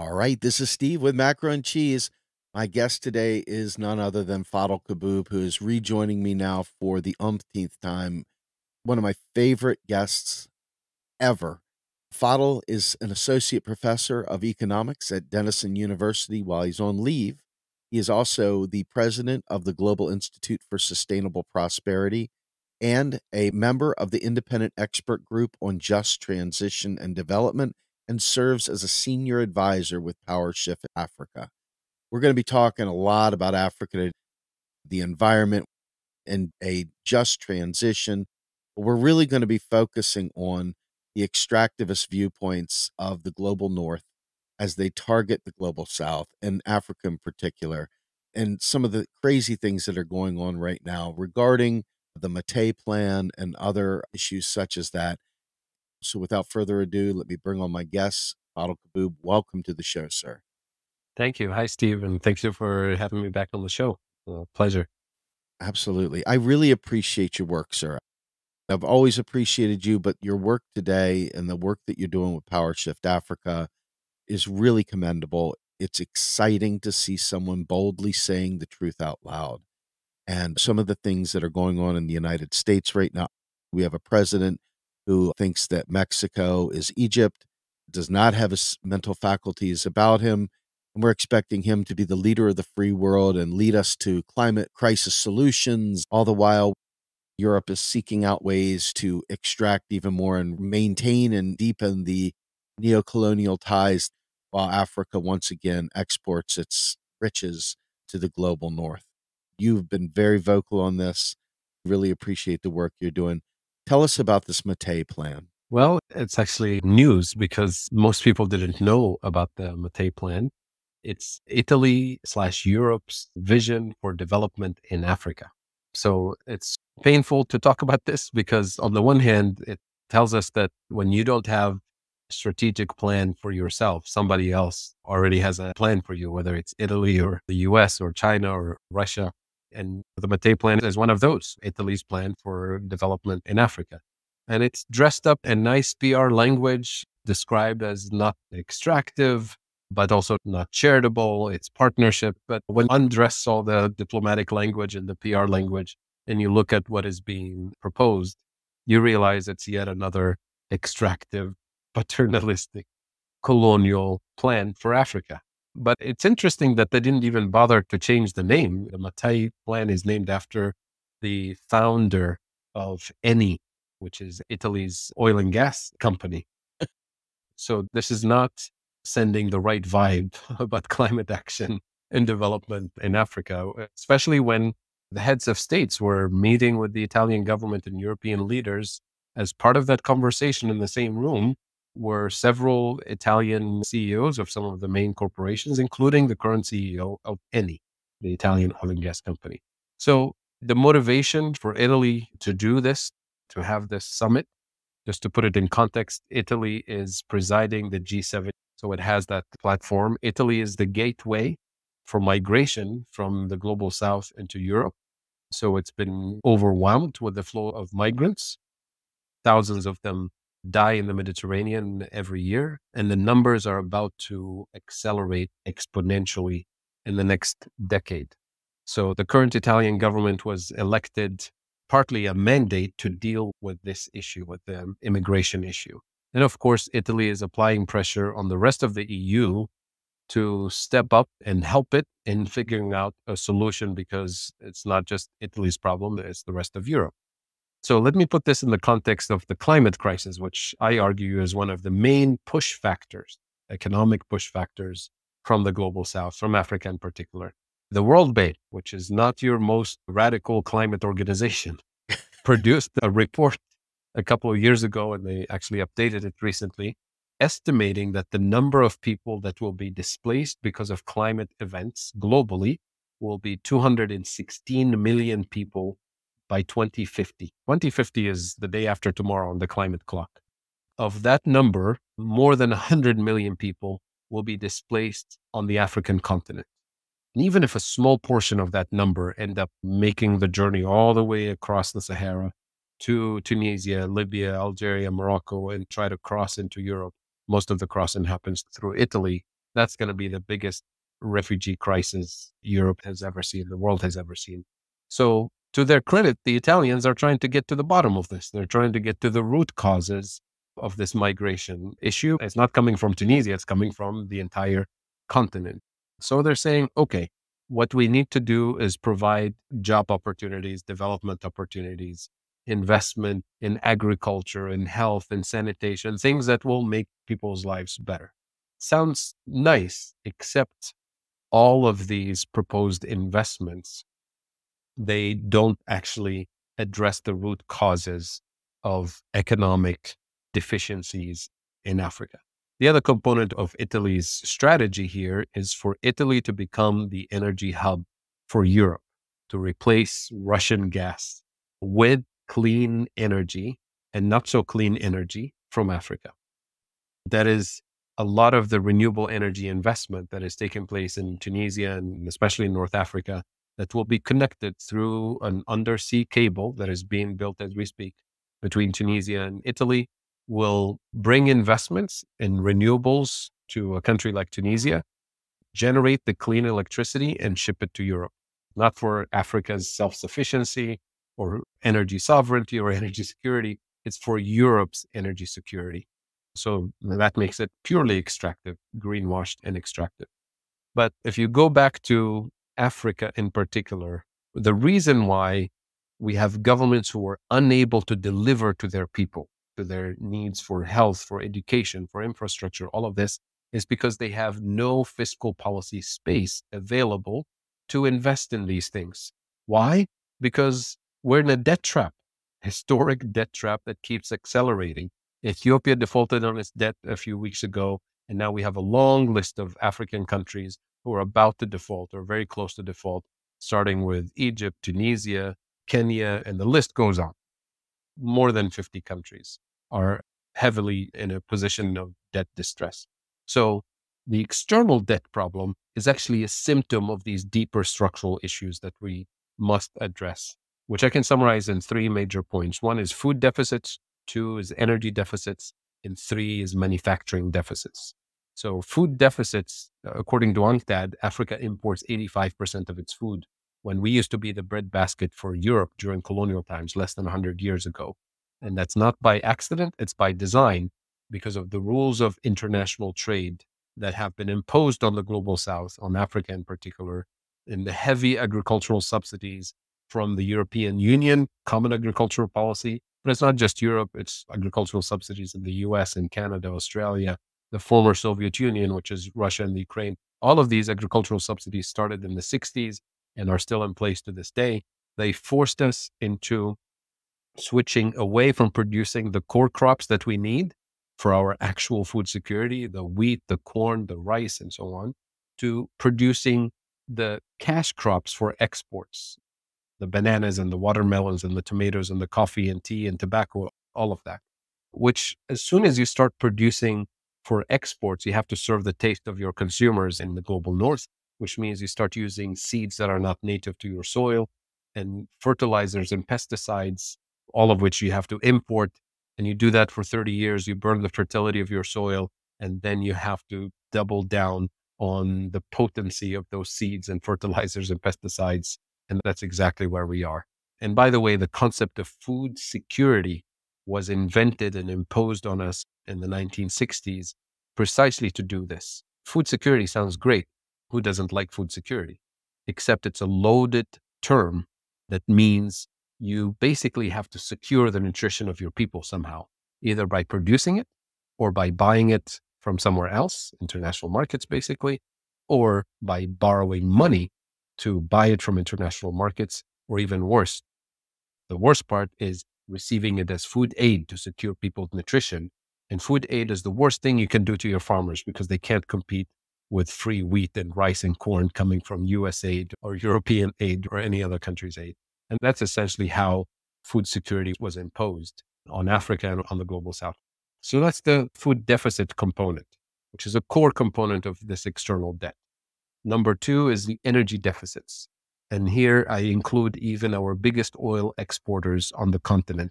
All right, this is Steve with Macro and Cheese. My guest today is none other than Fadhel Kaboub, who is rejoining me now for the umpteenth time. One of my favorite guests ever. Fadhel is an associate professor of economics at Denison University while he's on leave. He is also the president of the Global Institute for Sustainable Prosperity and a member of the independent expert group on just transition and development, and serves as a senior advisor with Power Shift Africa. We're going to be talking a lot about Africa, the environment, and a just transition. But we're really going to be focusing on the extractivist viewpoints of the global north as they target the global south and Africa in particular, and some of the crazy things that are going on right now regarding the Mattei Plan and other issues such as that. So without further ado, let me bring on my guests. Fadhel Kaboub, welcome to the show, sir. Thank you. Hi, Steve, and thank you for having me back on the show. Pleasure. Absolutely. I really appreciate your work, sir. I've always appreciated you, but your work today and the work that you're doing with Power Shift Africa is really commendable. It's exciting to see someone boldly saying the truth out loud. And some of the things that are going on in the United States right now, we have a president who thinks that Mexico is Egypt, does not have his mental faculties about him. And we're expecting him to be the leader of the free world and lead us to climate crisis solutions. All the while, Europe is seeking out ways to extract even more and maintain and deepen the neo-colonial ties, while Africa once again exports its riches to the global north. You've been very vocal on this. Really appreciate the work you're doing. Tell us about this Mattei Plan. Well, it's actually news because most people didn't know about the Mattei Plan. It's Italy/Europe's vision for development in Africa. So it's painful to talk about this because on the one hand, it tells us that when you don't have a strategic plan for yourself, somebody else already has a plan for you, whether it's Italy or the US or China or Russia. And the Mattei Plan is one of those, Italy's plan for development in Africa. And it's dressed up in nice PR language, described as not extractive, but also not charitable. It's partnership. But when you undress all the diplomatic language and the PR language, and you look at what is being proposed, you realize it's yet another extractive, paternalistic, colonial plan for Africa. But it's interesting that they didn't even bother to change the name. The Mattei Plan is named after the founder of Eni, which is Italy's oil and gas company. So this is not sending the right vibe about climate action and development in Africa, especially when the heads of states were meeting with the Italian government and European leaders. As part of that conversation in the same room were several Italian CEOs of some of the main corporations, including the current CEO of Eni, the Italian oil and gas company. So the motivation for Italy to do this, to have this summit, just to put it in context, Italy is presiding the G7. So it has that platform. Italy is the gateway for migration from the global south into Europe. So it's been overwhelmed with the flow of migrants. Thousands of them die in the Mediterranean every year. And the numbers are about to accelerate exponentially in the next decade. So the current Italian government was elected partly a mandate to deal with this issue, with the immigration issue. And of course, Italy is applying pressure on the rest of the EU to step up and help it in figuring out a solution, because it's not just Italy's problem, it's the rest of Europe. So let me put this in the context of the climate crisis, which I argue is one of the main push factors, economic push factors from the global south, from Africa in particular. The World Bank, which is not your most radical climate organization, produced a report a couple of years ago, and they actually updated it recently, estimating that the number of people that will be displaced because of climate events globally will be 216 million people by 2050. 2050 is the day after tomorrow on the climate clock. Of that number, more than 100 million people will be displaced on the African continent. And even if a small portion of that number end up making the journey all the way across the Sahara to Tunisia, Libya, Algeria, Morocco, and try to cross into Europe, most of the crossing happens through Italy. That's going to be the biggest refugee crisis Europe has ever seen, the world has ever seen. So, to their credit, the Italians are trying to get to the bottom of this. They're trying to get to the root causes of this migration issue. It's not coming from Tunisia, it's coming from the entire continent. So they're saying, okay, what we need to do is provide job opportunities, development opportunities, investment in agriculture, in health, and sanitation, things that will make people's lives better. Sounds nice, except all of these proposed investments, they don't actually address the root causes of economic deficiencies in Africa. The other component of Italy's strategy here is for Italy to become the energy hub for Europe, to replace Russian gas with clean energy and not so clean energy from Africa. That is a lot of the renewable energy investment that is taking place in Tunisia and especially in North Africa that will be connected through an undersea cable that is being built as we speak between Tunisia and Italy will bring investments in renewables to a country like Tunisia, generate the clean electricity and ship it to Europe, not for Africa's self-sufficiency or energy sovereignty or energy security. It's for Europe's energy security. So that makes it purely extractive, greenwashed and extractive. But if you go back to Africa in particular, the reason why we have governments who are unable to deliver to their people, to their needs for health, for education, for infrastructure, all of this is because they have no fiscal policy space available to invest in these things. Why? Because we're in a debt trap, historic debt trap that keeps accelerating. Ethiopia defaulted on its debt a few weeks ago, and now we have a long list of African countries who are about to default or very close to default, starting with Egypt, Tunisia, Kenya, and the list goes on. More than 50 countries are heavily in a position of debt distress. So the external debt problem is actually a symptom of these deeper structural issues that we must address, which I can summarize in 3 major points. 1 is food deficits, 2 is energy deficits, and 3 is manufacturing deficits. So food deficits, according to UNCTAD, Africa imports 85% of its food, when we used to be the breadbasket for Europe during colonial times, less than 100 years ago. And that's not by accident, it's by design, because of the rules of international trade that have been imposed on the global South, on Africa in particular, in the heavy agricultural subsidies from the European Union, Common Agricultural Policy. But it's not just Europe, it's agricultural subsidies in the US and Canada, Australia, the former Soviet Union, which is Russia and Ukraine. All of these agricultural subsidies started in the 60s and are still in place to this day. They forced us into switching away from producing the core crops that we need for our actual food security, the wheat, the corn, the rice, and so on, to producing the cash crops for exports, the bananas and the watermelons and the tomatoes and the coffee and tea and tobacco, all of that, which as soon as you start producing for exports, you have to serve the taste of your consumers in the global north, which means you start using seeds that are not native to your soil and fertilizers and pesticides, all of which you have to import. And you do that for 30 years, you burn the fertility of your soil, and then you have to double down on the potency of those seeds and fertilizers and pesticides. And that's exactly where we are. And by the way, the concept of food security was invented and imposed on us in the 1960s precisely to do this. Food security sounds great. Who doesn't like food security? Except it's a loaded term that means you basically have to secure the nutrition of your people somehow, either by producing it or by buying it from somewhere else, international markets basically, or by borrowing money to buy it from international markets, or even worse. The worst part is receiving it as food aid to secure people's nutrition. And food aid is the worst thing you can do to your farmers because they can't compete with free wheat and rice and corn coming from US aid or European aid or any other country's aid. And that's essentially how food security was imposed on Africa and on the global South. So that's the food deficit component, which is a core component of this external debt. Number 2 is the energy deficits. And here I include even our biggest oil exporters on the continent.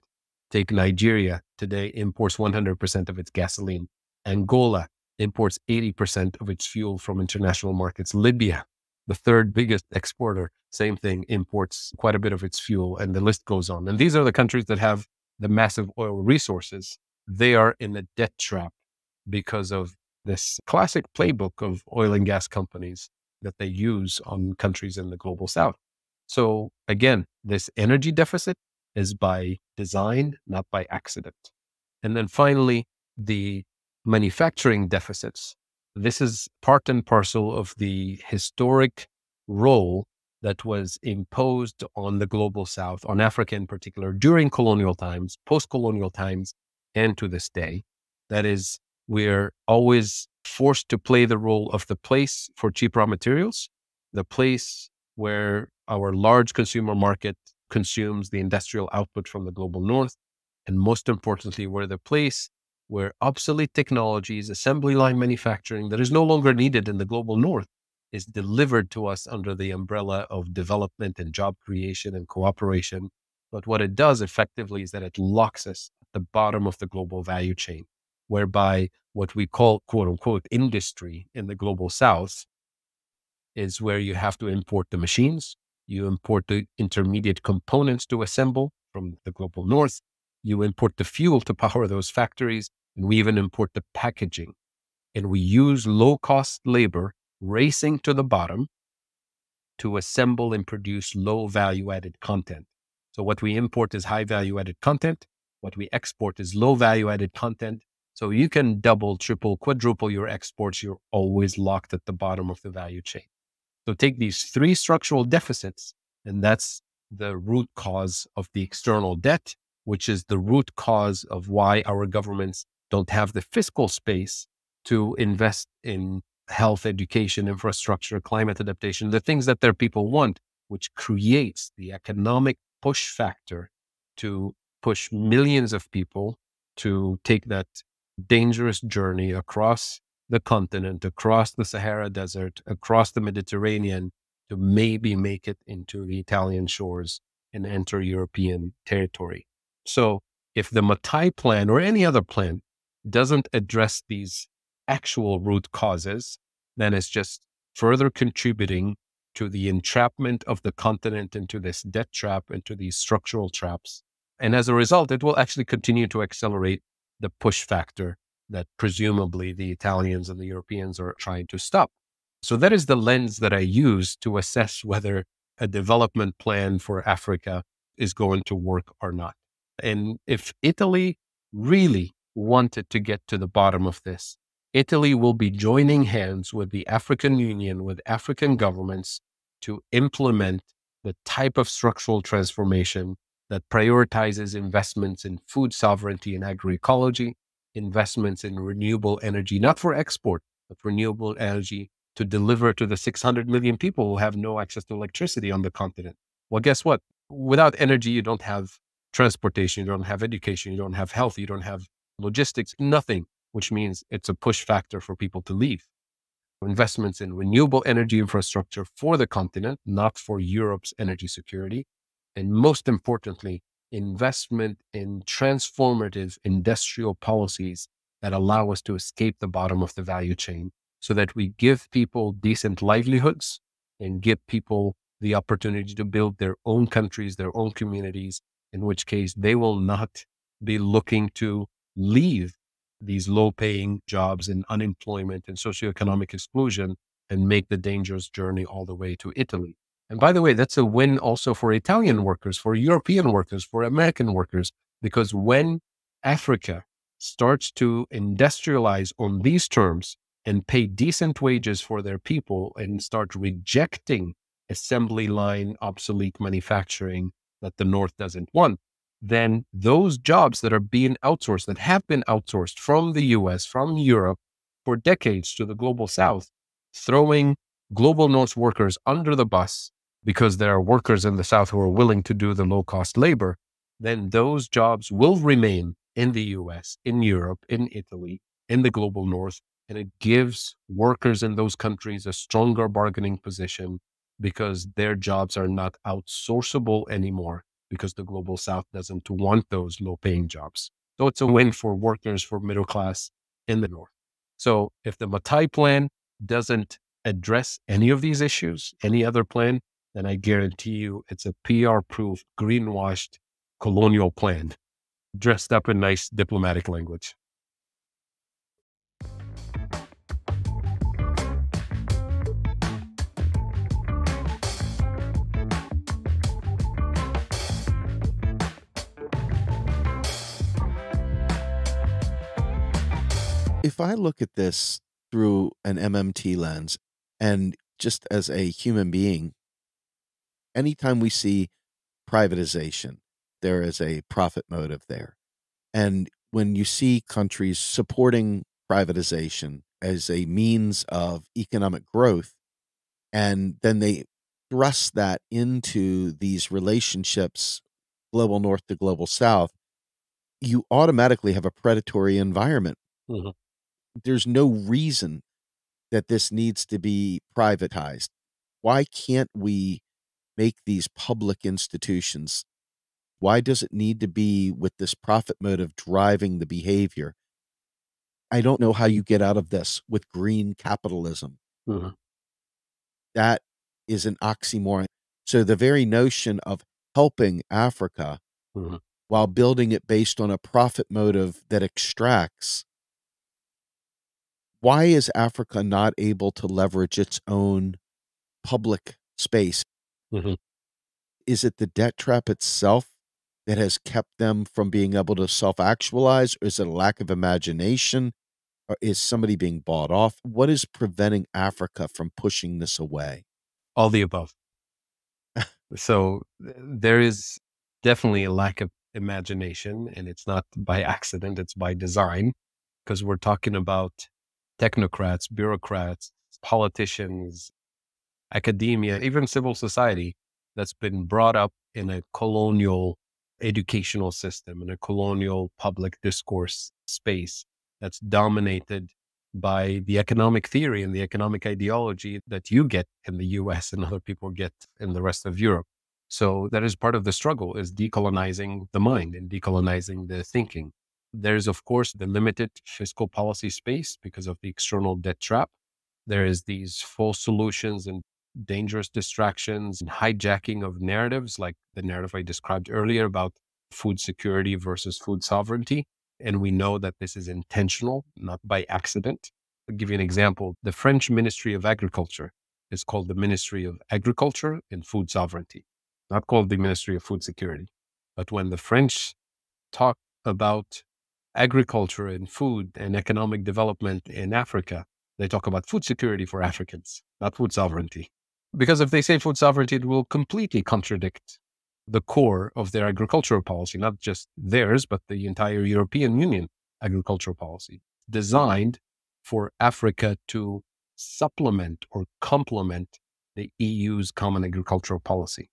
Take Nigeria, today imports 100% of its gasoline. Angola imports 80% of its fuel from international markets. Libya, the third biggest exporter, same thing, imports quite a bit of its fuel, and the list goes on. And these are the countries that have the massive oil resources. They are in a debt trap because of this classic playbook of oil and gas companies that they use on countries in the global south. So again, this energy deficit is by design, not by accident. And then finally, the manufacturing deficits. This is part and parcel of the historic role that was imposed on the global south, on Africa in particular, during colonial times, post-colonial times, and to this day. That is, we're always forced to play the role of the place for cheap raw materials, the place where our large consumer market consumes the industrial output from the global north, and most importantly, we're the place where obsolete technologies, assembly line manufacturing that is no longer needed in the global north is delivered to us under the umbrella of development and job creation and cooperation. But what it does effectively is that it locks us at the bottom of the global value chain, whereby what we call quote unquote industry in the global south is where you have to import the machines, you import the intermediate components to assemble from the global north, you import the fuel to power those factories, and we even import the packaging. And we use low-cost labor racing to the bottom to assemble and produce low value-added content. So what we import is high value-added content. What we export is low value-added content. So you can double, triple, quadruple your exports. You're always locked at the bottom of the value chain. So take these three structural deficits, and that's the root cause of the external debt, which is the root cause of why our governments don't have the fiscal space to invest in health, education, infrastructure, climate adaptation, the things that their people want, which creates the economic push factor to push millions of people to take that dangerous journey across the continent, across the Sahara Desert, across the Mediterranean, to maybe make it into the Italian shores and enter European territory. So if the Mattei Plan or any other plan doesn't address these actual root causes, then it's just further contributing to the entrapment of the continent into this debt trap, into these structural traps. And as a result, it will actually continue to accelerate the push factor that presumably the Italians and the Europeans are trying to stop. So that is the lens that I use to assess whether a development plan for Africa is going to work or not. And if Italy really wanted to get to the bottom of this, Italy will be joining hands with the African Union, with African governments to implement the type of structural transformation that prioritizes investments in food sovereignty and agroecology, investments in renewable energy, not for export, but renewable energy to deliver to the 600 million people who have no access to electricity on the continent. Well, guess what? Without energy, you don't have transportation, you don't have education, you don't have health, you don't have logistics, nothing, which means it's a push factor for people to leave. Investments in renewable energy infrastructure for the continent, not for Europe's energy security. And most importantly, investment in transformative industrial policies that allow us to escape the bottom of the value chain so that we give people decent livelihoods and give people the opportunity to build their own countries, their own communities, in which case they will not be looking to leave these low-paying jobs and unemployment and socioeconomic exclusion and make the dangerous journey all the way to Italy. And by the way, that's a win also for Italian workers, for European workers, for American workers, because when Africa starts to industrialize on these terms and pay decent wages for their people and start rejecting assembly line, obsolete manufacturing that the North doesn't want, then those jobs that are being outsourced, that have been outsourced from the US, from Europe for decades to the global South, throwing global North workers under the bus because there are workers in the South who are willing to do the low-cost labor, then those jobs will remain in the US, in Europe, in Italy, in the global North, and it gives workers in those countries a stronger bargaining position because their jobs are not outsourceable anymore because the global South doesn't want those low-paying jobs. So it's a win for workers, for middle class in the North. So if the Mattei Plan doesn't address any of these issues, any other plan, then I guarantee you it's a PR-proof, greenwashed colonial plan dressed up in nice diplomatic language. If I look at this through an MMT lens and just as a human being, anytime we see privatization, there is a profit motive there. And when you see countries supporting privatization as a means of economic growth, and then they thrust that into these relationships, global north to global south, you automatically have a predatory environment. Mhm. There's no reason that this needs to be privatized. Why can't we make these public institutions? Why does it need to be with this profit motive driving the behavior? I don't know how you get out of this with green capitalism. Mhm. That is an oxymoron. So the very notion of helping Africa Mhm. while building it based on a profit motive that extracts, why is Africa not able to leverage its own public space? Mhm. Is it the debt trap itself that has kept them from being able to self-actualize? Or is it a lack of imagination? Or is somebody being bought off? What is preventing Africa from pushing this away? All the above. So there is definitely a lack of imagination, and it's not by accident, it's by design, because we're talking about technocrats, bureaucrats, politicians, academia, even civil society that's been brought up in a colonial educational system, in a colonial public discourse space that's dominated by the economic theory and the economic ideology that you get in the US and other people get in the rest of Europe. So that is part of the struggle, is decolonizing the mind and decolonizing the thinking. There's, of course, the limited fiscal policy space because of the external debt trap. There is these false solutions and dangerous distractions and hijacking of narratives, like the narrative I described earlier about food security versus food sovereignty. And we know that this is intentional, not by accident. I'll give you an example. The French Ministry of Agriculture is called the Ministry of Agriculture and Food Sovereignty, not called the Ministry of Food Security. But when the French talk about agriculture and food and economic development in Africa, they talk about food security for Africans, not food sovereignty. Because if they say food sovereignty, it will completely contradict the core of their agricultural policy, not just theirs, but the entire European Union agricultural policy, designed for Africa to supplement or complement the EU's common agricultural policy.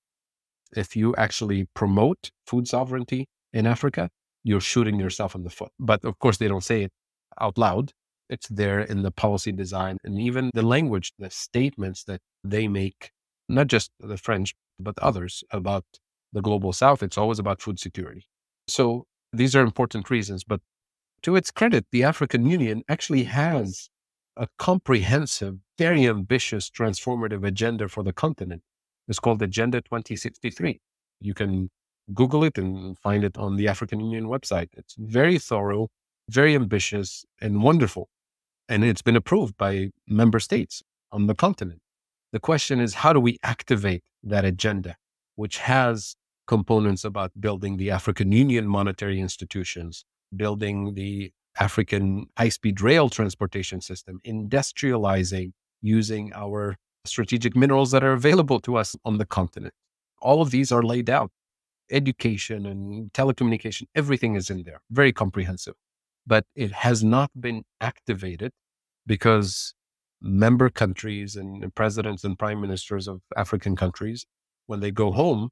If you actually promote food sovereignty in Africa, you're shooting yourself in the foot. But of course, they don't say it out loud. It's there in the policy design and even the language, the statements that they make, not just the French, but others about the global South. It's always about food security. So these are important reasons. But to its credit, the African Union actually has a comprehensive, very ambitious, transformative agenda for the continent. It's called Agenda 2063. You can Google it and find it on the African Union website. It's very thorough, very ambitious, and wonderful. And it's been approved by member states on the continent. The question is, how do we activate that agenda, which has components about building the African Union monetary institutions, building the African high-speed rail transportation system, industrializing, using our strategic minerals that are available to us on the continent. All of these are laid out. Education and telecommunication, everything is in there, very comprehensive. But it has not been activated because member countries and presidents and prime ministers of African countries, when they go home,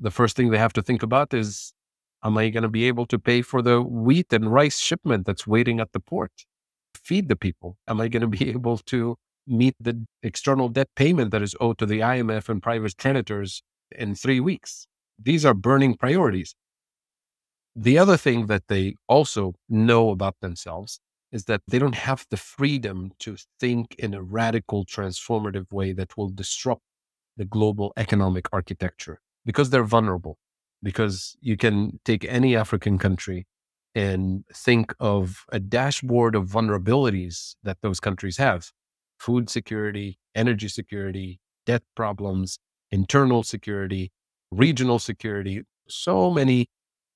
the first thing they have to think about is, am I going to be able to pay for the wheat and rice shipment that's waiting at the port? Feed the people? Am I going to be able to meet the external debt payment that is owed to the IMF and private creditors in 3 weeks? These are burning priorities. The other thing that they also know about themselves is that they don't have the freedom to think in a radical, transformative way that will disrupt the global economic architecture because they're vulnerable. Because you can take any African country and think of a dashboard of vulnerabilities that those countries have: food security, energy security, debt problems, internal security, regional security, so many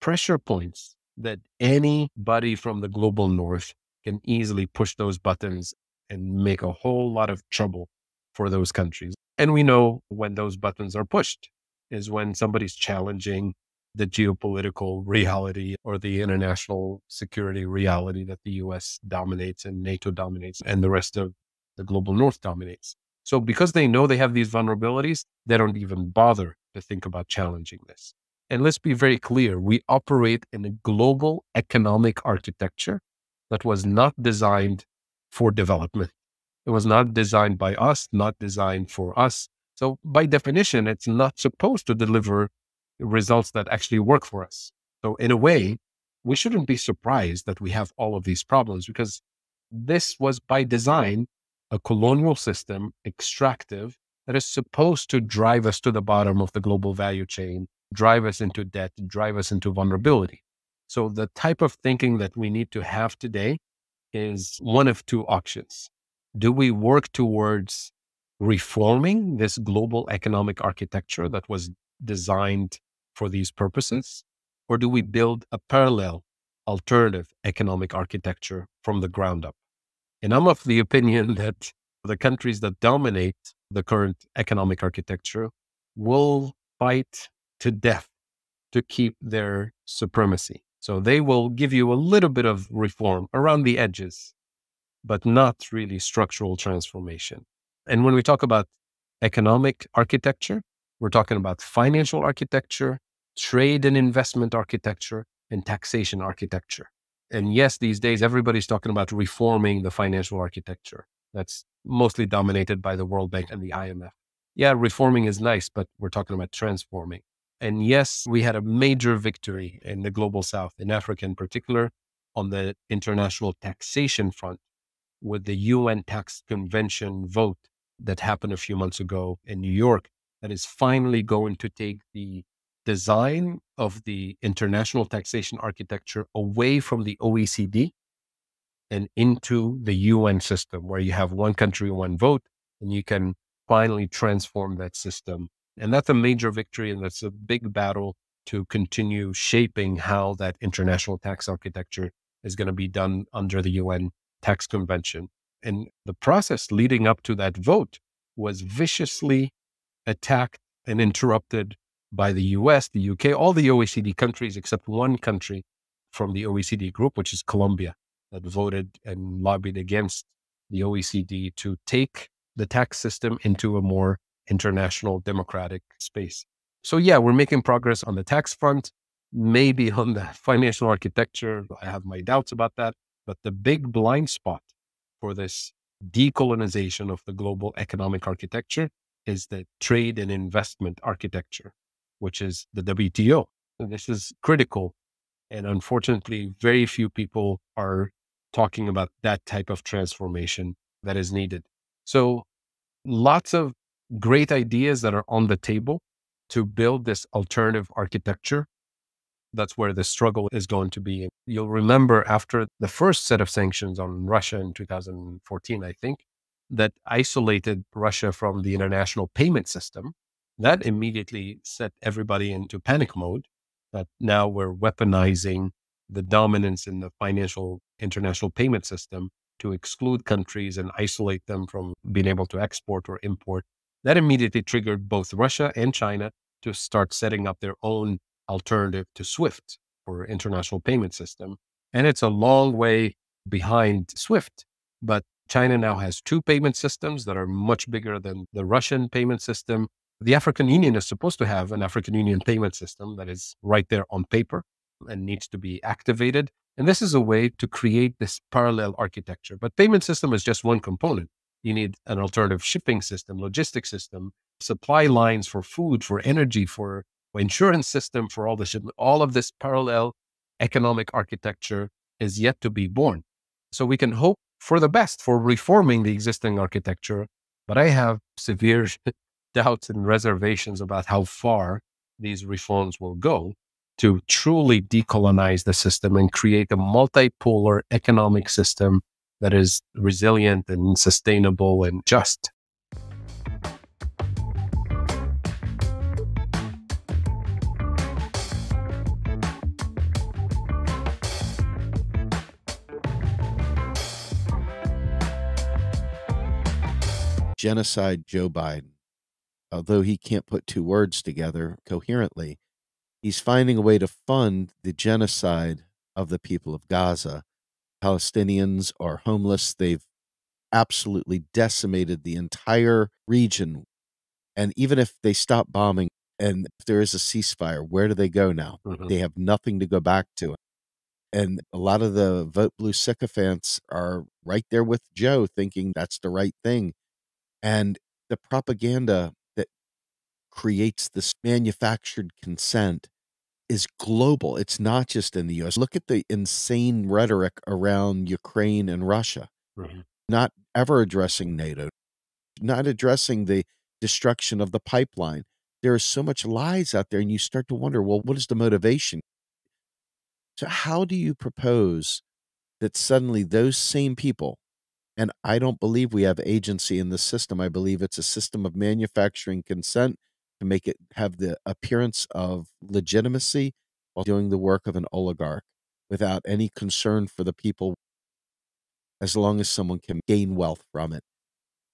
pressure points that anybody from the global north can easily push those buttons and make a whole lot of trouble for those countries. And we know when those buttons are pushed is when somebody's challenging the geopolitical reality or the international security reality that the US dominates and NATO dominates and the rest of the global north dominates. So because they know they have these vulnerabilities, they don't even bother to think about challenging this. And let's be very clear, we operate in a global economic architecture that was not designed for development. It was not designed by us, not designed for us. So by definition, it's not supposed to deliver results that actually work for us. So in a way, we shouldn't be surprised that we have all of these problems, because this was by design a colonial system, extractive, that is supposed to drive us to the bottom of the global value chain, drive us into debt, drive us into vulnerability. So the type of thinking that we need to have today is one of two options. Do we work towards reforming this global economic architecture that was designed for these purposes? Or do we build a parallel, alternative economic architecture from the ground up? And I'm of the opinion that the countries that dominate the current economic architecture will fight to death to keep their supremacy. So they will give you a little bit of reform around the edges, but not really structural transformation. And when we talk about economic architecture, we're talking about financial architecture, trade and investment architecture, and taxation architecture. And yes, these days, everybody's talking about reforming the financial architecture. That's mostly dominated by the World Bank and the IMF. Yeah, reforming is nice, but we're talking about transforming. And yes, we had a major victory in the global South, in Africa in particular, on the international taxation front with the UN Tax Convention vote that happened a few months ago in New York, that is finally going to take the design of the international taxation architecture away from the OECD and into the UN system, where you have one country, one vote, and you can finally transform that system. And that's a major victory, and that's a big battle to continue shaping how that international tax architecture is going to be done under the UN Tax Convention. And the process leading up to that vote was viciously attacked and interrupted by the US, the UK, all the OECD countries, except one country from the OECD group, which is Colombia, that voted and lobbied against the OECD to take the tax system into a more international democratic space. So yeah, we're making progress on the tax front, maybe on the financial architecture. I have my doubts about that, but the big blind spot for this decolonization of the global economic architecture is the trade and investment architecture, which is the WTO. And this is critical. And unfortunately, very few people are talking about that type of transformation that is needed. So lots of great ideas that are on the table to build this alternative architecture. That's where the struggle is going to be. You'll remember after the first set of sanctions on Russia in 2014, I think, that isolated Russia from the international payment system, that immediately set everybody into panic mode, that now we're weaponizing the dominance in the financial international payment system to exclude countries and isolate them from being able to export or import. That immediately triggered both Russia and China to start setting up their own alternative to SWIFT, for international payment system. And it's a long way behind SWIFT, but China now has two payment systems that are much bigger than the Russian payment system. The African Union is supposed to have an African Union payment system that is right there on paper and needs to be activated. And this is a way to create this parallel architecture. But payment system is just one component. You need an alternative shipping system, logistics system, supply lines for food, for energy, for insurance system, for all the shipment. All of this parallel economic architecture is yet to be born. So we can hope for the best for reforming the existing architecture. But I have severe doubts and reservations about how far these reforms will go to truly decolonize the system and create a multipolar economic system that is resilient and sustainable and just. Genocide Joe Biden, although he can't put two words together coherently, he's finding a way to fund the genocide of the people of Gaza. Palestinians are homeless. They've absolutely decimated the entire region. And even if they stop bombing and if there is a ceasefire, where do they go now? Mhm. They have nothing to go back to. And a lot of the vote blue sycophants are right there with Joe thinking that's the right thing. And the propaganda that creates this manufactured consent is global. It's not just in the US. Look at the insane rhetoric around Ukraine and Russia, Mhm. not ever addressing NATO, not addressing the destruction of the pipeline. There is so much lies out there, and you start to wonder, well, what is the motivation? So, how do you propose that suddenly those same people, and I don't believe we have agency in this system. I believe it's a system of manufacturing consent to make it have the appearance of legitimacy while doing the work of an oligarch without any concern for the people, as long as someone can gain wealth from it.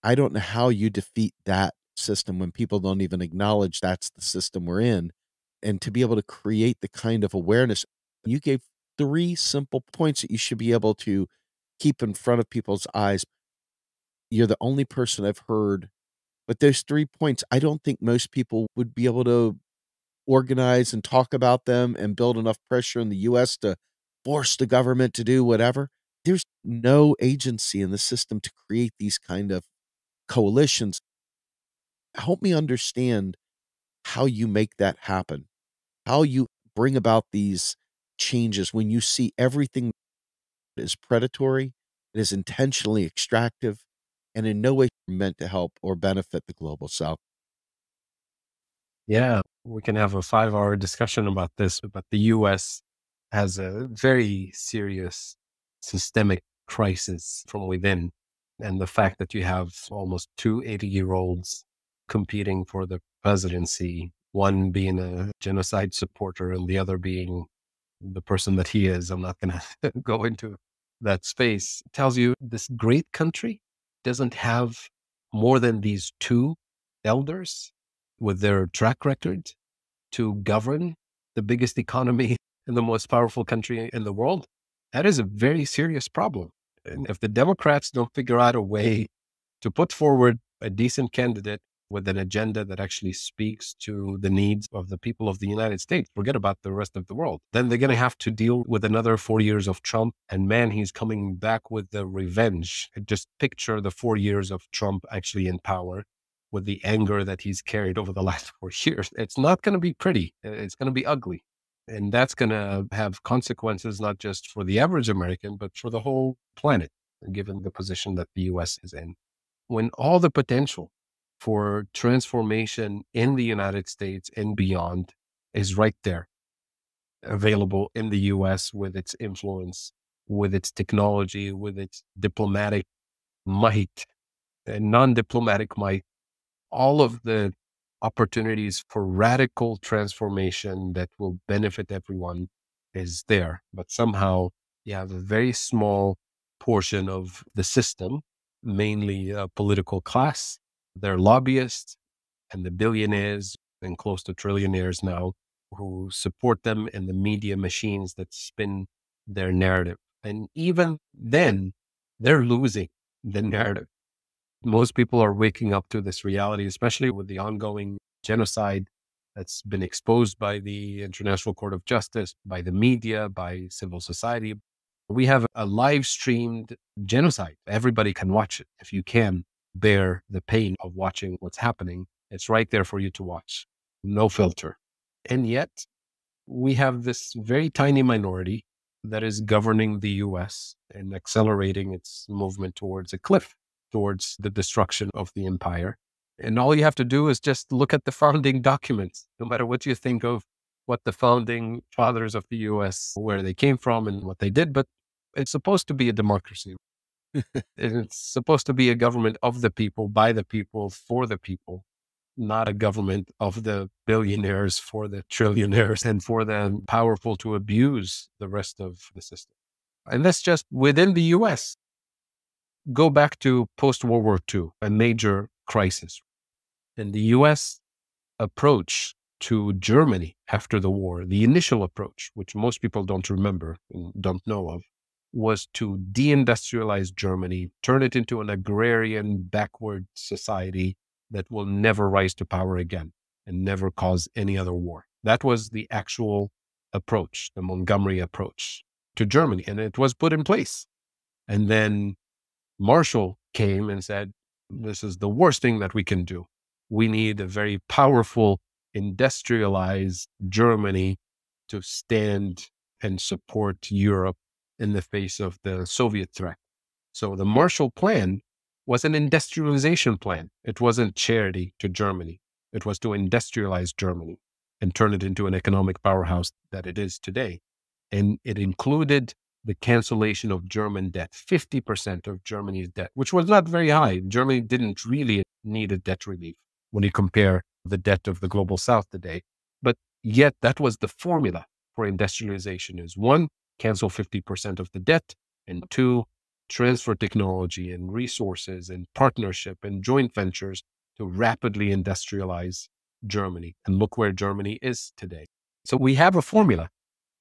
I don't know how you defeat that system when people don't even acknowledge that's the system we're in. And to be able to create the kind of awareness, you gave three simple points that you should be able to keep in front of people's eyes. You're the only person I've heard, but those 3 points, I don't think most people would be able to organize and talk about them and build enough pressure in the US to force the government to do whatever. There's no agency in the system to create these kind of coalitions. Help me understand how you make that happen, how you bring about these changes when you see everything is predatory, it is intentionally extractive, and in no way meant to help or benefit the global south. Yeah, we can have a 5-hour discussion about this, but the US has a very serious systemic crisis from within. And the fact that you have almost two 80-year-olds competing for the presidency, one being a genocide supporter and the other being the person that he is, I'm not going to go into that space, tells you this great country doesn't have more than these two elders with their track record to govern the biggest economy and the most powerful country in the world. That is a very serious problem. And if the Democrats don't figure out a way to put forward a decent candidate with an agenda that actually speaks to the needs of the people of the United States, forget about the rest of the world, then they're going to have to deal with another 4 years of Trump. And man, he's coming back with the revenge. Just picture the 4 years of Trump actually in power with the anger that he's carried over the last 4 years. It's not going to be pretty. It's going to be ugly. And that's going to have consequences, not just for the average American, but for the whole planet, given the position that the US is in. When all the potential for transformation in the United States and beyond is right there, available in the US with its influence, with its technology, with its diplomatic might and non diplomatic might, all of the opportunities for radical transformation that will benefit everyone is there. But somehow you have a very small portion of the system, mainly a political class, their lobbyists and the billionaires and close to trillionaires now who support them and the media machines that spin their narrative. And even then, they're losing the narrative. Most people are waking up to this reality, especially with the ongoing genocide that's been exposed by the International Court of Justice, by the media, by civil society. We have a live streamed genocide. Everybody can watch it. If you can bear the pain of watching what's happening, it's right there for you to watch. No filter. And yet, we have this very tiny minority that is governing the US and accelerating its movement towards a cliff, towards the destruction of the empire. And all you have to do is just look at the founding documents, no matter what you think of what the founding fathers of the US, where they came from and what they did. But it's supposed to be a democracy. It's supposed to be a government of the people, by the people, for the people, not a government of the billionaires, for the trillionaires, and for the powerful to abuse the rest of the system. And that's just within the US. Go back to post-World War II, a major crisis. And the US approach to Germany after the war, the initial approach, which most people don't remember and don't know of, was to deindustrialize Germany, turn it into an agrarian, backward society that will never rise to power again and never cause any other war. That was the actual approach, the Montgomery approach to Germany, and it was put in place. And then Marshall came and said, this is the worst thing that we can do. We need a very powerful, industrialized Germany to stand and support Europe in the face of the Soviet threat. So the Marshall Plan was an industrialization plan. It wasn't charity to Germany. It was to industrialize Germany and turn it into an economic powerhouse that it is today. And it included the cancellation of German debt, 50% of Germany's debt, which was not very high. Germany didn't really need a debt relief when you compare the debt of the global south today. But yet that was the formula for industrialization is one, cancel 50% of the debt, and two, transfer technology and resources and partnership and joint ventures to rapidly industrialize Germany. And look where Germany is today. So we have a formula.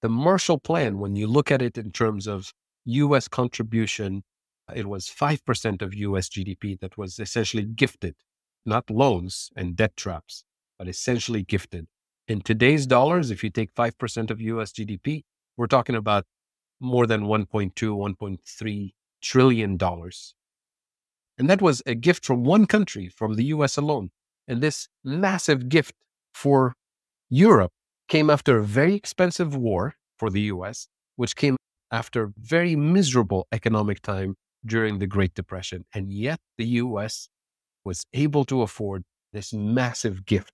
The Marshall Plan, when you look at it in terms of US contribution, it was 5% of US GDP that was essentially gifted, not loans and debt traps, but essentially gifted. In today's dollars, if you take 5% of US GDP, we're talking about more than 1.2, 1.3 trillion dollars. And that was a gift from one country, from the US alone. And this massive gift for Europe came after a very expensive war for the US, which came after very miserable economic time during the Great Depression. And yet the US was able to afford this massive gift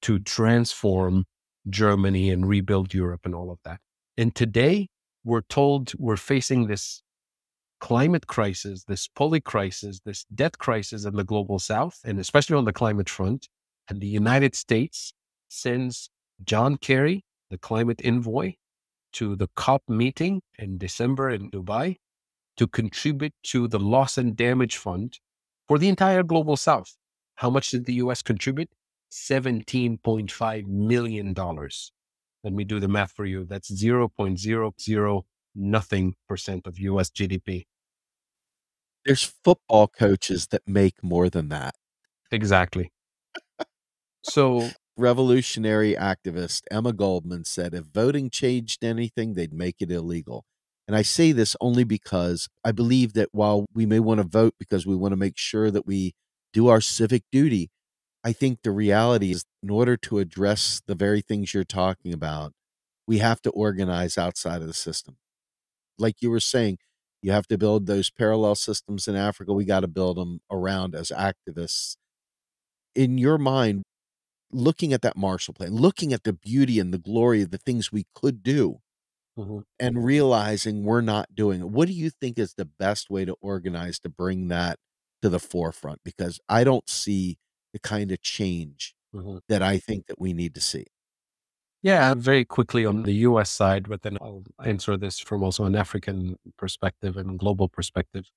to transform Germany and rebuild Europe and all of that. And today we're told we're facing this climate crisis, this poly crisis, this debt crisis in the global south, and especially on the climate front. And the United States sends John Kerry, the climate envoy, to the COP meeting in December in Dubai to contribute to the loss and damage fund for the entire global south. How much did the US contribute? $17.5 million. Let me do the math for you. That's 0.00 nothing percent of US GDP. There's football coaches that make more than that. Exactly. So Revolutionary activist Emma Goldman said if voting changed anything, they'd make it illegal. And I say this only because I believe that while we may want to vote because we want to make sure that we do our civic duty, I think the reality is in order to address the very things you're talking about, we have to organize outside of the system. Like you were saying, you have to build those parallel systems in Africa. We got to build them around as activists. In your mind, looking at that Marshall Plan, looking at the beauty and the glory of the things we could do, and realizing we're not doing it, what do you think is the best way to organize to bring that to the forefront? Because I don't see the kind of change that I think that we need to see. Yeah, very quickly on the US side, but then I'll answer this from also an African perspective and global perspective.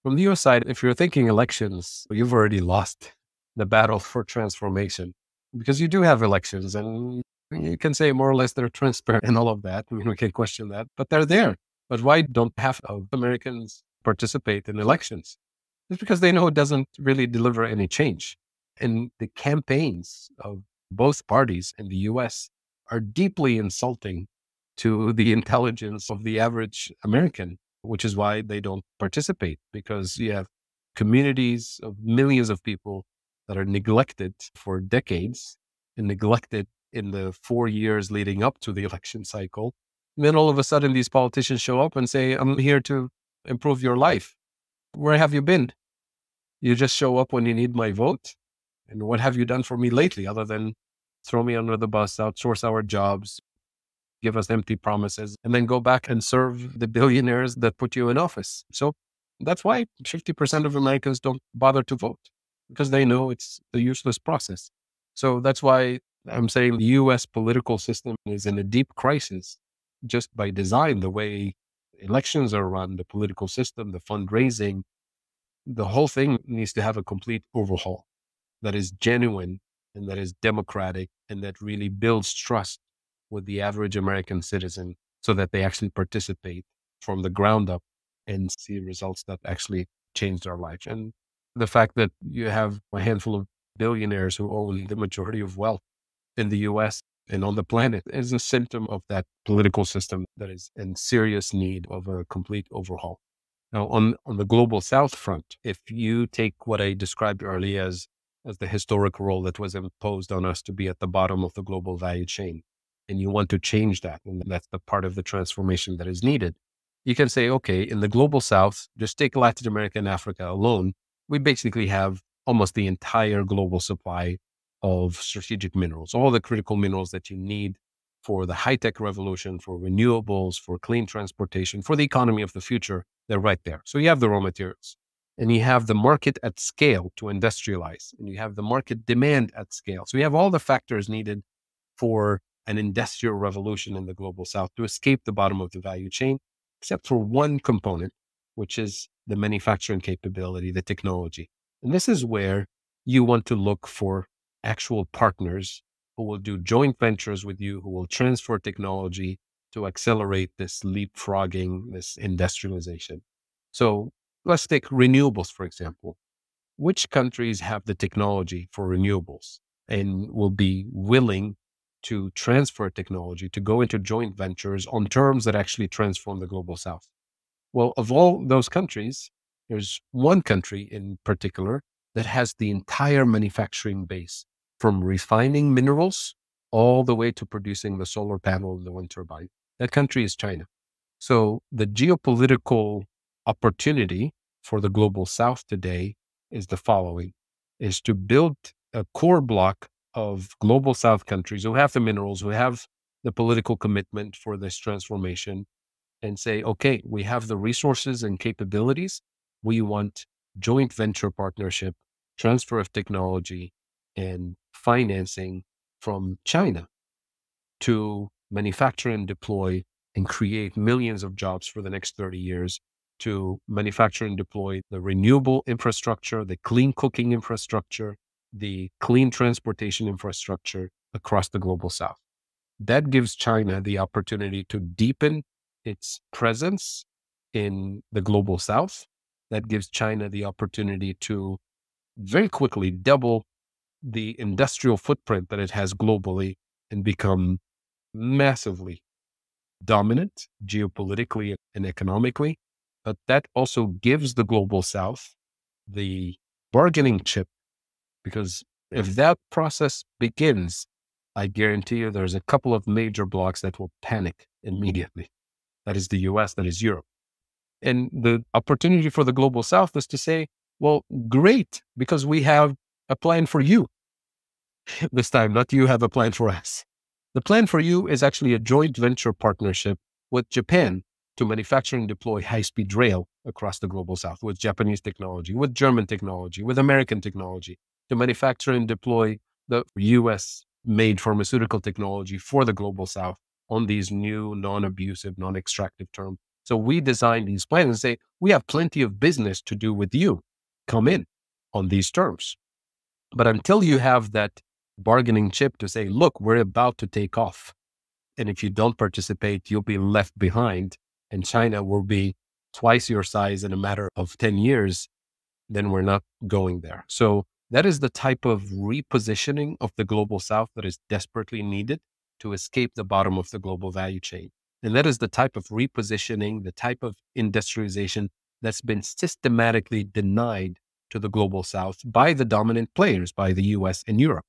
From the US side, if you're thinking elections, you've already lost the battle for transformation because you do have elections and you can say more or less they're transparent and all of that. I mean, we can question that, but they're there. But why don't half of Americans participate in elections? It's because they know it doesn't really deliver any change. And the campaigns of both parties in the US are deeply insulting to the intelligence of the average American, which is why they don't participate, because you have communities of millions of people that are neglected for decades and neglected in the 4 years leading up to the election cycle. Then all of a sudden, these politicians show up and say, I'm here to improve your life. Where have you been? You just show up when you need my vote. And what have you done for me lately other than throw me under the bus, outsource our jobs, give us empty promises, and then go back and serve the billionaires that put you in office? So that's why 50% of Americans don't bother to vote, because they know it's a useless process. So that's why I'm saying the US political system is in a deep crisis just by design, the way elections are run, the political system, the fundraising, the whole thing needs to have a complete overhaul that is genuine and that is democratic and that really builds trust with the average American citizen so that they actually participate from the ground up and see results that actually change their life. And the fact that you have a handful of billionaires who own the majority of wealth in the US and on the planet is a symptom of that political system that is in serious need of a complete overhaul. Now, on the global South front, if you take what I described earlier as the historic role that was imposed on us to be at the bottom of the global value chain, and you want to change that, and that's the part of the transformation that is needed, you can say, okay, in the global South, just take Latin America and Africa alone, we basically have almost the entire global supply of strategic minerals, all the critical minerals that you need for the high-tech revolution, for renewables, for clean transportation, for the economy of the future. They're right there. So you have the raw materials and you have the market at scale to industrialize, and you have the market demand at scale. So you have all the factors needed for an industrial revolution in the global South to escape the bottom of the value chain, except for one component, which is the manufacturing capability, the technology. And this is where you want to look for actual partners who will do joint ventures with you, who will transfer technology to accelerate this leapfrogging, this industrialization. So let's take renewables, for example. Which countries have the technology for renewables and will be willing to transfer technology, to go into joint ventures on terms that actually transform the global South? Well, of all those countries, there's one country in particular that has the entire manufacturing base, from refining minerals all the way to producing the solar panel and the wind turbine. That country is China. So the geopolitical opportunity for the global South today is the following, is to build a core block of global South countries who have the minerals, who have the political commitment for this transformation, and say, okay, we have the resources and capabilities. We want joint venture partnership, transfer of technology, and financing from China to manufacture and deploy and create millions of jobs for the next 30 years, to manufacture and deploy the renewable infrastructure, the clean cooking infrastructure, the clean transportation infrastructure across the global South. That gives China the opportunity to deepen its presence in the global South. That gives China the opportunity to very quickly double the industrial footprint that it has globally and become massively dominant geopolitically and economically. But that also gives the global South the bargaining chip, because if that process begins, I guarantee you there's a couple of major blocks that will panic immediately. That is the US, that is Europe. And the opportunity for the global South is to say, well, great, because we have a plan for you this time, not you have a plan for us. The plan for you is actually a joint venture partnership with Japan to manufacture and deploy high-speed rail across the global South with Japanese technology, with German technology, with American technology, to manufacture and deploy the US-made pharmaceutical technology for the global South on these new non-abusive, non-extractive terms. So we design these plans and say, we have plenty of business to do with you. Come in on these terms. But until you have that bargaining chip to say, look, we're about to take off, and if you don't participate, you'll be left behind, and China will be twice your size in a matter of 10 years, then we're not going there. So that is the type of repositioning of the global South that is desperately needed to escape the bottom of the global value chain. And that is the type of repositioning, the type of industrialization that's been systematically denied to the global South by the dominant players, by the US and Europe.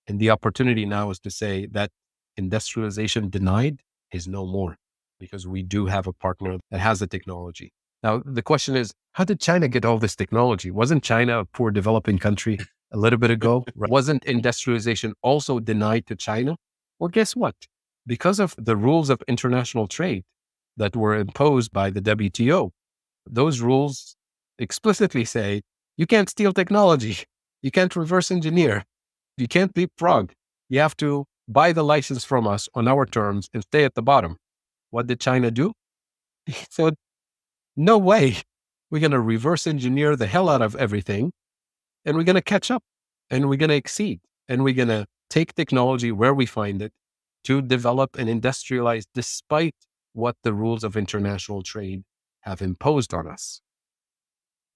And the opportunity now is to say that industrialization denied is no more. because we do have a partner that has the technology. Now, the question is, how did China get all this technology? Wasn't China a poor developing country a little bit ago? Wasn't industrialization also denied to China? Well, guess what? Because of the rules of international trade that were imposed by the WTO, those rules explicitly say you can't steal technology, you can't reverse engineer, you can't leapfrog. You have to buy the license from us on our terms and stay at the bottom. What did China do? So, no way. We're going to reverse engineer the hell out of everything, and we're going to catch up, and we're going to exceed, and we're going to take technology where we find it to develop and industrialize despite what the rules of international trade have imposed on us.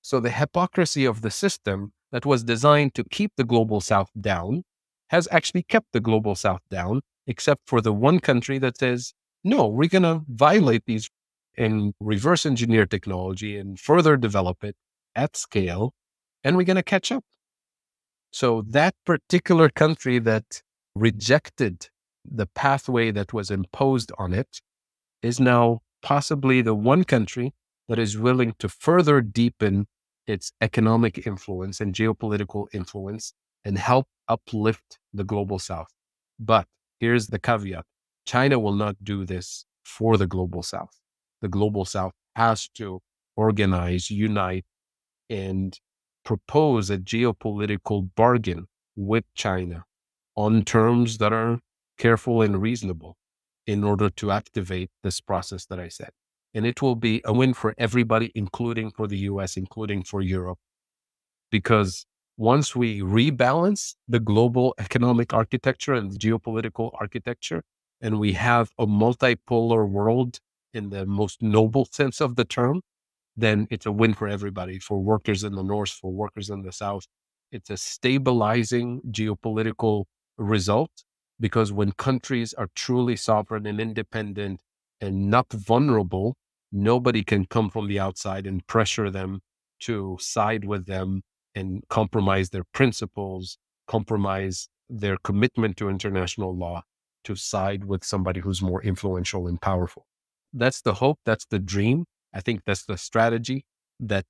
So the hypocrisy of the system that was designed to keep the global south down has actually kept the global south down, except for the one country that says, no, we're going to violate these and reverse engineer technology and further develop it at scale, and we're going to catch up. So that particular country that rejected the pathway that was imposed on it is now possibly the one country that is willing to further deepen its economic influence and geopolitical influence and help uplift the global south. But here's the caveat. China will not do this for the global south. The global south has to organize, unite, and propose a geopolitical bargain with China on terms that are careful and reasonable in order to activate this process that I said. And it will be a win for everybody, including for the US, including for Europe. Because once we rebalance the global economic architecture and geopolitical architecture, and we have a multipolar world in the most noble sense of the term, then it's a win for everybody, for workers in the North, for workers in the South. It's a stabilizing geopolitical result, because when countries are truly sovereign and independent and not vulnerable, nobody can come from the outside and pressure them to side with them and compromise their principles, compromise their commitment to international law, to side with somebody who's more influential and powerful. That's the hope. That's the dream. I think that's the strategy that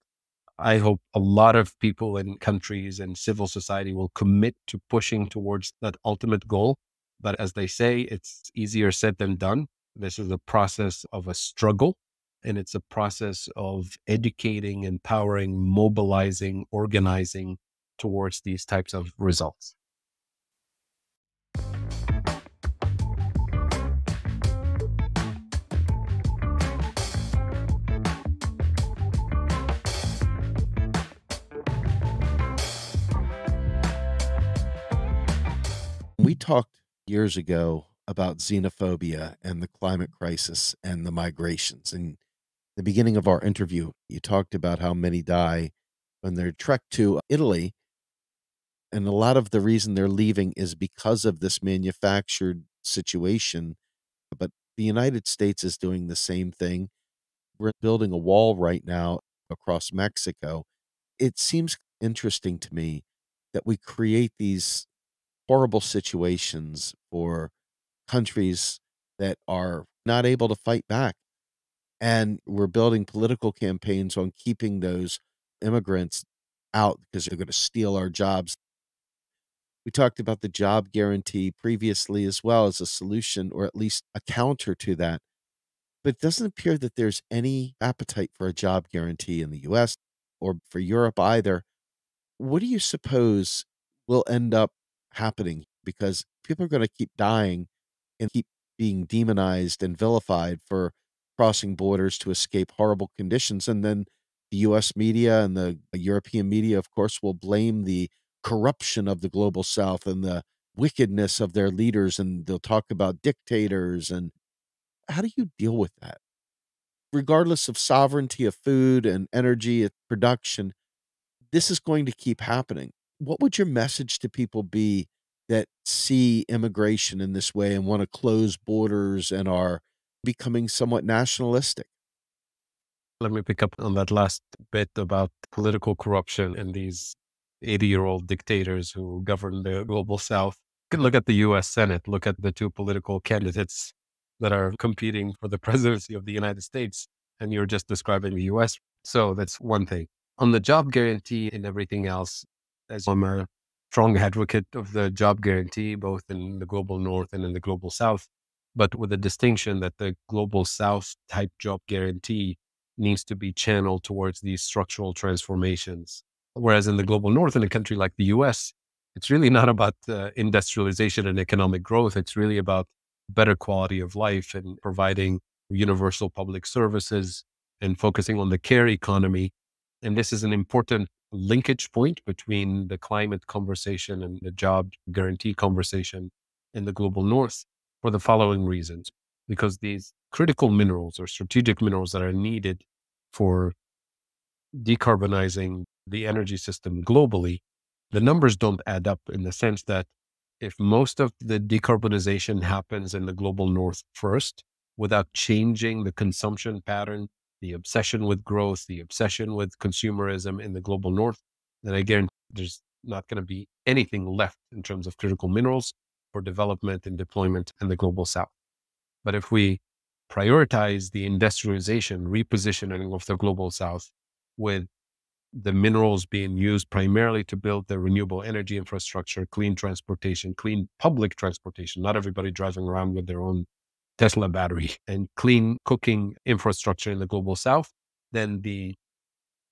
I hope a lot of people and countries and civil society will commit to pushing towards that ultimate goal. But as they say, it's easier said than done. This is a process of a struggle, and it's a process of educating, empowering, mobilizing, organizing towards these types of results. We talked years ago about xenophobia and the climate crisis and the migrations. And the beginning of our interview, you talked about how many die when they're trekked to Italy. And a lot of the reason they're leaving is because of this manufactured situation. But the United States is doing the same thing. We're building a wall right now across Mexico. It seems interesting to me that we create these horrible situations for countries that are not able to fight back. And we're building political campaigns on keeping those immigrants out because they're going to steal our jobs. We talked about the job guarantee previously as well as a solution, or at least a counter to that. But it doesn't appear that there's any appetite for a job guarantee in the US or for Europe either. What do you suppose will end up happening? Because people are going to keep dying and keep being demonized and vilified for crossing borders to escape horrible conditions. And then the US media and the European media, of course, will blame the corruption of the global south and the wickedness of their leaders. And they'll talk about dictators. And how do you deal with that? Regardless of sovereignty of food and energy production, this is going to keep happening. What would your message to people be that see immigration in this way and want to close borders and are becoming somewhat nationalistic? Let me pick up on that last bit about political corruption and these 80-year-old dictators who govern the global south. You can look at the US Senate, look at the two political candidates that are competing for the presidency of the United States, and you're just describing the US. So that's one thing. On the job guarantee and everything else, as I'm a strong advocate of the job guarantee, both in the global north and in the global south, but with the distinction that the global south type job guarantee needs to be channeled towards these structural transformations. Whereas in the global north, in a country like the US, it's really not about industrialization and economic growth. It's really about better quality of life and providing universal public services and focusing on the care economy. And this is an important linkage point between the climate conversation and the job guarantee conversation in the global north for the following reasons. Because these critical minerals or strategic minerals that are needed for decarbonizing the energy system globally, the numbers don't add up in the sense that if most of the decarbonization happens in the global north first, without changing the consumption pattern, the obsession with growth, the obsession with consumerism in the global north, then I guarantee there's not going to be anything left in terms of critical minerals for development and deployment in the global south. But if we prioritize the industrialization, repositioning of the global south with the minerals being used primarily to build the renewable energy infrastructure, clean transportation, clean public transportation, not everybody driving around with their own Tesla battery, and clean cooking infrastructure in the global south, then the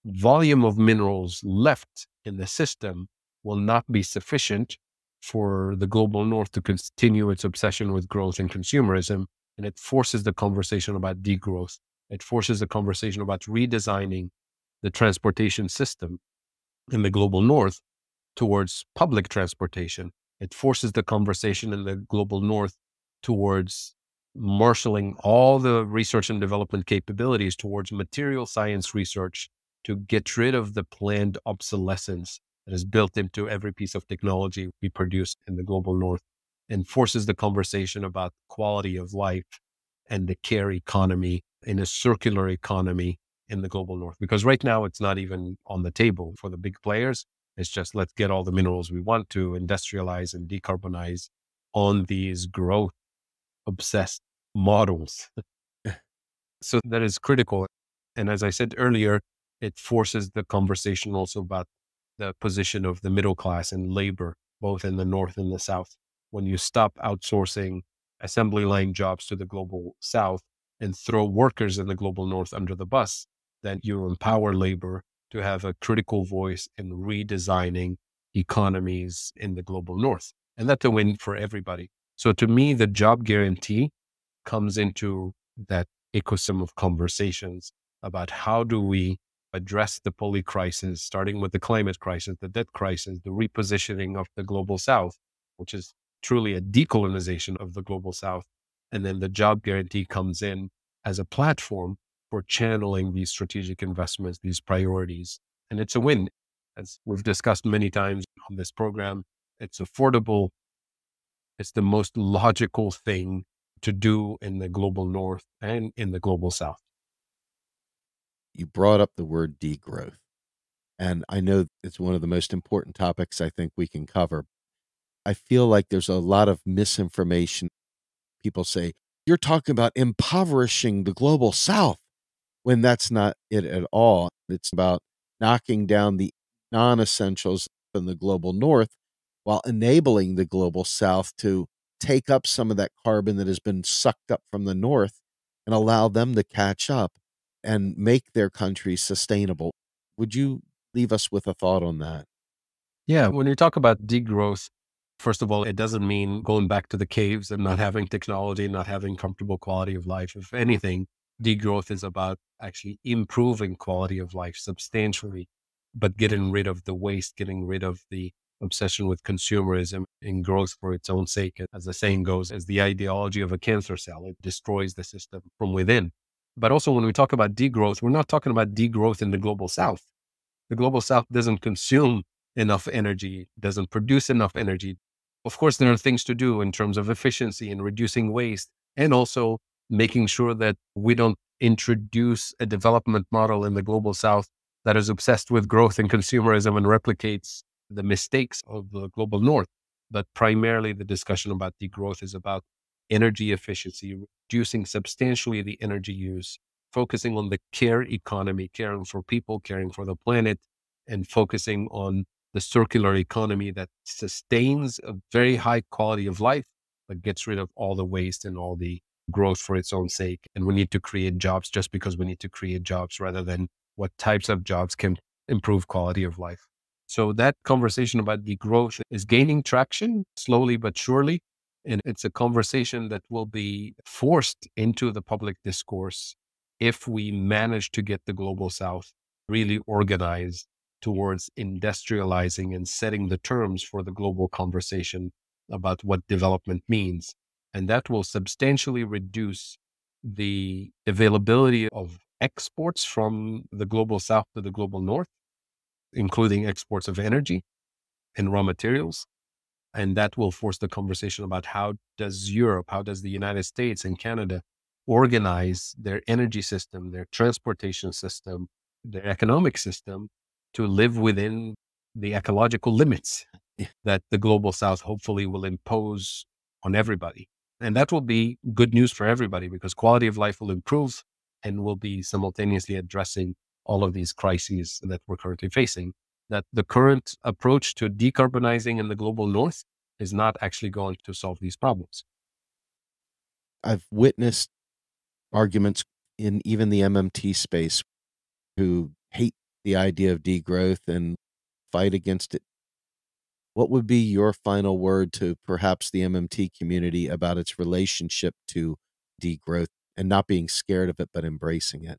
volume of minerals left in the system will not be sufficient for the global north to continue its obsession with growth and consumerism. And it forces the conversation about degrowth. It forces the conversation about redesigning the transportation system in the global north towards public transportation. It forces the conversation in the global north towards marshaling all the research and development capabilities towards material science research to get rid of the planned obsolescence that is built into every piece of technology we produce in the global north, and forces the conversation about quality of life and the care economy in a circular economy in the global north. Because right now it's not even on the table for the big players. It's just let's get all the minerals we want to industrialize and decarbonize on these growth obsessed models. So that is critical. And as I said earlier, it forces the conversation also about the position of the middle class and labor, both in the North and the South. When you stop outsourcing assembly line jobs to the global South and throw workers in the global North under the bus, then you empower labor to have a critical voice in redesigning economies in the global North. And that's a win for everybody. So to me, the job guarantee comes into that ecosystem of conversations about how do we address the poly crisis, starting with the climate crisis, the debt crisis, the repositioning of the global South, which is truly a decolonization of the global South. And then the job guarantee comes in as a platform for channeling these strategic investments, these priorities. And it's a win. As we've discussed many times on this program, it's affordable. It's the most logical thing to do in the global North and in the global South. You brought up the word degrowth, and I know it's one of the most important topics I think we can cover. I feel like there's a lot of misinformation. People say, you're talking about impoverishing the global South, when that's not it at all. It's about knocking down the non-essentials in the global North while enabling the global South to take up some of that carbon that has been sucked up from the North and allow them to catch up and make their country sustainable. Would you leave us with a thought on that? Yeah, when you talk about degrowth, first of all, it doesn't mean going back to the caves and not having technology, not having comfortable quality of life. If anything, degrowth is about actually improving quality of life substantially, but getting rid of the waste, getting rid of the obsession with consumerism and growth for its own sake. As the saying goes, as the ideology of a cancer cell, it destroys the system from within. But also, when we talk about degrowth, we're not talking about degrowth in the global South. The global South doesn't consume enough energy, doesn't produce enough energy. Of course, there are things to do in terms of efficiency and reducing waste, and also making sure that we don't introduce a development model in the global South that is obsessed with growth and consumerism and replicates the mistakes of the global North. But primarily, the discussion about degrowth is about energy efficiency, reducing substantially the energy use, focusing on the care economy, caring for people, caring for the planet, and focusing on the circular economy that sustains a very high quality of life, but gets rid of all the waste and all the growth for its own sake. And we need to create jobs just because we need to create jobs rather than what types of jobs can improve quality of life. So that conversation about degrowth is gaining traction slowly but surely. And it's a conversation that will be forced into the public discourse if we manage to get the global South really organized towards industrializing and setting the terms for the global conversation about what development means. And that will substantially reduce the availability of exports from the global South to the global North, including exports of energy and raw materials. And that will force the conversation about how does Europe, how does the United States and Canada organize their energy system, their transportation system, their economic system to live within the ecological limits Yeah. that the global South hopefully will impose on everybody. And that will be good news for everybody because quality of life will improve and will be simultaneously addressing all of these crises that we're currently facing. That the current approach to decarbonizing in the global North is not actually going to solve these problems. I've witnessed arguments in even the MMT space who hate the idea of degrowth and fight against it. What would be your final word to perhaps the MMT community about its relationship to degrowth and not being scared of it, but embracing it?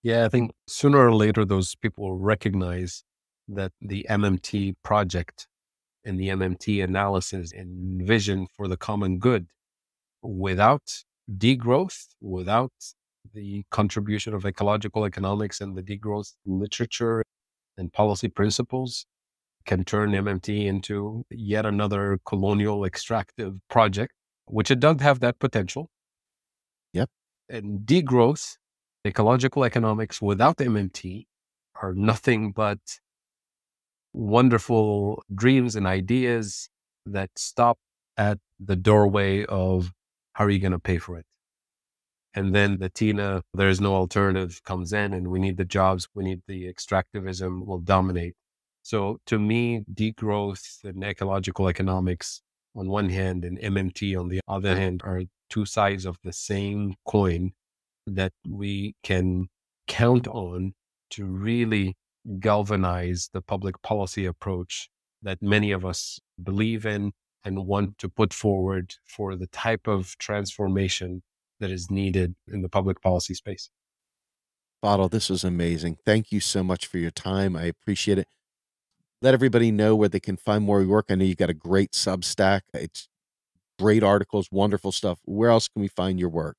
Yeah, I think sooner or later, those people will recognize that the MMT project and the MMT analysis and vision for the common good without degrowth, without the contribution of ecological economics and the degrowth literature and policy principles can turn MMT into yet another colonial extractive project, which it does have that potential. Yep. And degrowth, ecological economics without MMT are nothing but wonderful dreams and ideas that stop at the doorway of how are you going to pay for it? And then the Tina, there's no alternative comes in and we need the jobs, we need the extractivism will dominate. So to me, degrowth and ecological economics on one hand and MMT on the other hand are two sides of the same coin that we can count on to really galvanize the public policy approach that many of us believe in and want to put forward for the type of transformation that is needed in the public policy space. Fadhel, this was amazing. Thank you so much for your time. I appreciate it. Let everybody know where they can find more of your work. I know you've got a great Substack. It's great articles, wonderful stuff. Where else can we find your work?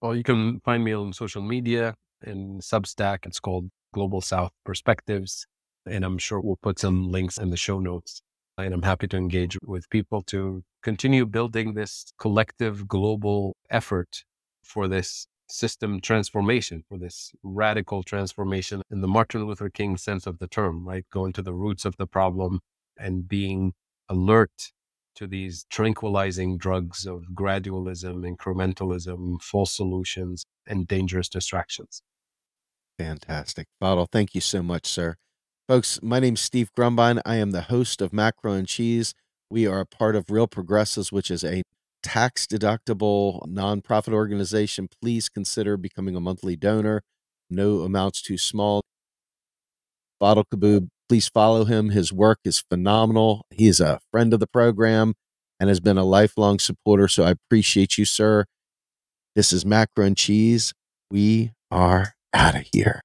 Well, you can find me on social media and Substack. It's called Global South Perspectives. And I'm sure we'll put some links in the show notes. And I'm happy to engage with people to continue building this collective global effort for this system transformation, for this radical transformation in the Martin Luther King sense of the term, right? Going to the roots of the problem and being alert to these tranquilizing drugs of gradualism, incrementalism, false solutions, and dangerous distractions. Fantastic. Fadhel, thank you so much, sir. Folks, my name's Steve Grumbine. I am the host of Macro and Cheese. We are a part of Real Progressives, which is a tax-deductible nonprofit organization. Please consider becoming a monthly donor. No amount's too small. Fadhel Kaboub, please follow him. His work is phenomenal. He is a friend of the program and has been a lifelong supporter, so I appreciate you, sir. This is Macro and Cheese. We are out of here.